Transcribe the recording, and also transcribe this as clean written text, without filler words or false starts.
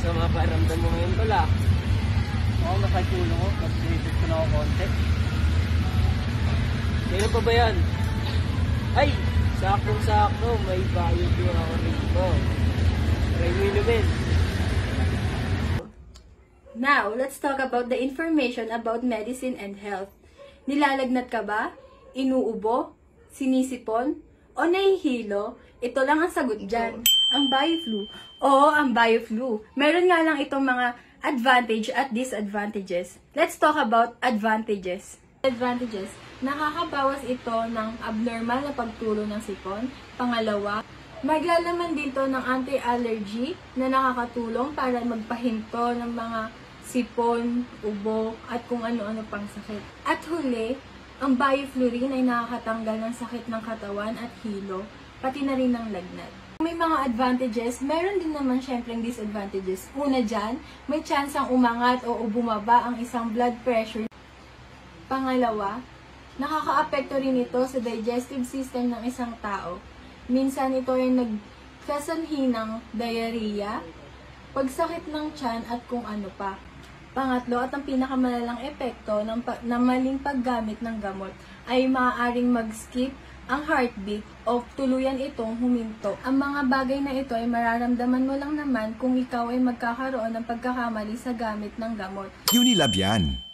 Masama pa ramdam mo ngayon pala. Oo, masakit yung ulo ko. Nag-isip ko na ako konti. Kailan pa ba yan? Ay! Saktong-sakto, may bayad yung ako rito. Try mo inumin. Now, let's talk about the information about medicine and health. Nilalagnat ka ba? Inuubo? Sinisipon? O nahihilo? Ito lang ang sagot dyan. Ang BioFlu. Oo, ang BioFlu. Meron nga lang itong mga advantage at disadvantages. Let's talk about advantages. Advantages. Nakakabawas ito ng abnormal na pagtulo ng sipon. Pangalawa, maglalaman din to ng anti-allergy na nakakatulong para magpahinto ng mga sipon, ubo, at kung ano-ano pang sakit. At huli, ang BioFlu rin ay nakakatanggal ng sakit ng katawan at hilo, pati na rin ng lagnat. May mga advantages, meron din naman syempreng disadvantages. Una dyan, may chance ang umangat o bumaba ang isang blood pressure. Pangalawa, nakakaapekto rin ito sa digestive system ng isang tao. Minsan ito ay nagsasanhi ng diarrhea, pagsakit ng tiyan at kung ano pa. Pangatlo at ang pinakamalalang epekto ng maling paggamit ng gamot ay maaaring mag-skip ang heartbeat o tuluyan itong huminto. Ang mga bagay na ito ay mararamdaman mo lang naman kung ikaw ay magkakaroon ng pagkakamali sa gamit ng gamot. Unilab yan.